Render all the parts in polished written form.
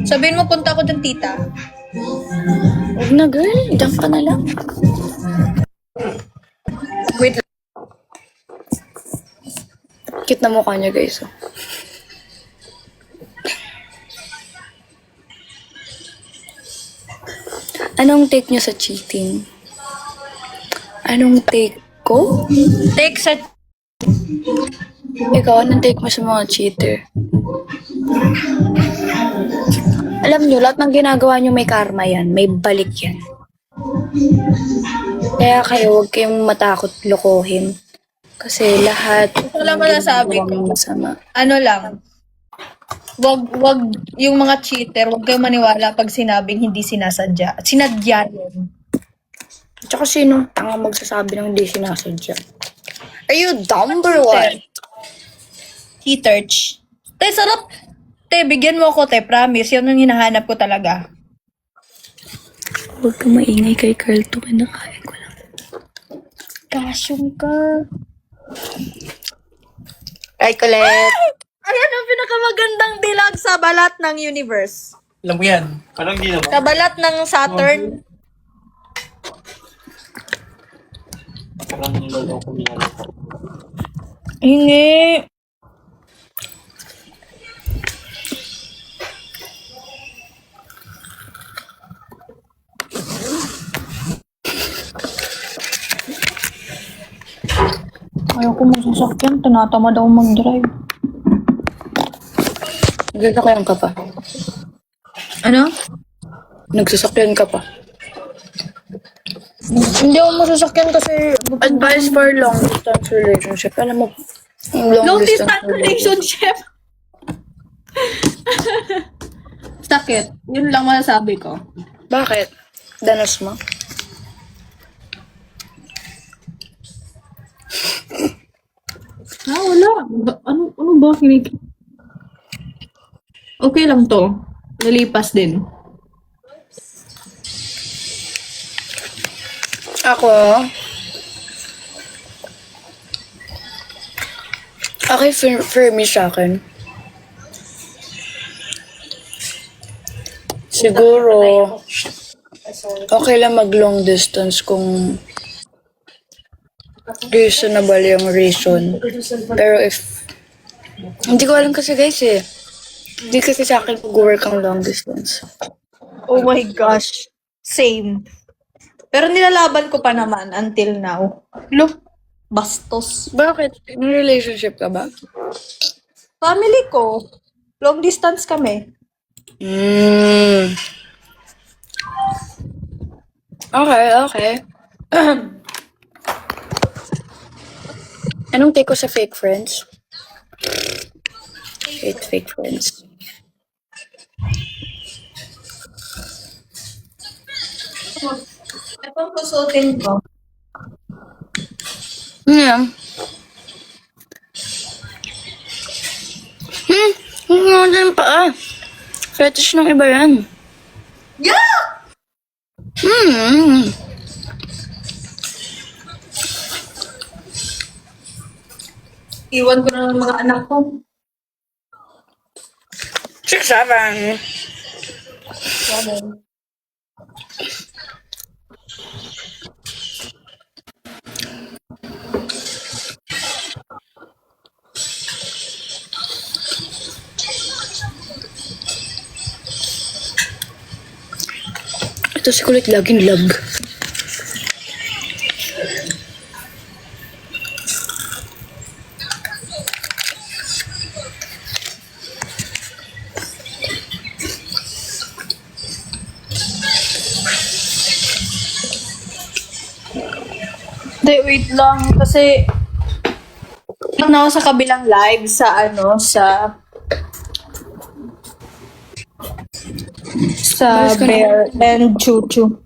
Sabihin mo, punta ako dyan, tita. Huwag na, girl. Diyan ka na lang. Wait lang. Cute na mukha niya, guys. Oh. Anong take niyo sa cheating? Anong take ko? Take sa... Ikaw, anong take mo sa mga cheater? Alam niyo, lahat ng ginagawa niyo may karma yan. May balik yan. Kaya kayo, huwag kayong matakot lokohin. Kasi lahat Ito lang masasabi ko. masama. Ano lang. Wag yung mga cheater, wag kayong maniwala pag sinabing hindi sinasadya. Sinadya yun. Tsaka sino tanga magsasabi ng hindi sinasadya? Are you dumb or what? Cheater. Te, sarap. Te, bigyan mo ako, te. Promise. Yun ang hinahanap ko talaga. Huwag kang maingay kay Carl to. Kinakain ko lang. Kasyong ka. Ay, Colette. Ayan ang pinakamagandang dilag sa balat ng universe. Alam mo yan. Parang di naman. Kabalat ng Saturn. Parang niloloko niya. Hingi. Ayaw ko magsasakyan. Tinatamad ako mag-drive. Nagsasakyan ka pa. Ano? Nagsasakyan ka pa. Hindi ako masasakyan kasi... Advice for long distance relationship. Alam mo, Long distance relationship. Sakit. Yun lang masasabi ko. Bakit? Danas mo? Wala. Ano ba? Okay lang to. Nalipas din. Ako? Okay, for me sa akin. Siguro, okay lang mag long distance kung reasonable yung reason. Pero if, hindi ko alam kasi guys eh. Hindi kasi sa akin mag-work ang long distance. Oh my gosh. Same. Pero nilalaban ko pa naman until now. Look, bastos. Bakit? In relationship ka ba? Family ko, long distance kami. Okay, okay. Anong take ko sa fake friends? Hate fake friends. Ito susutin ko. Yeah. Ang din pa ah. Fetish ng iba yan. Yeah! Iwan ko na ng mga anak ko. 6, 7. Ito si kulit laging lag. Hindi, wait lang. Kasi, na ako sa kabilang live sa Bear and Chuchu.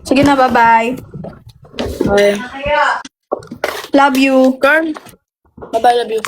Sige na, bye-bye. Okay. Love you. Carl, bye-bye, love you.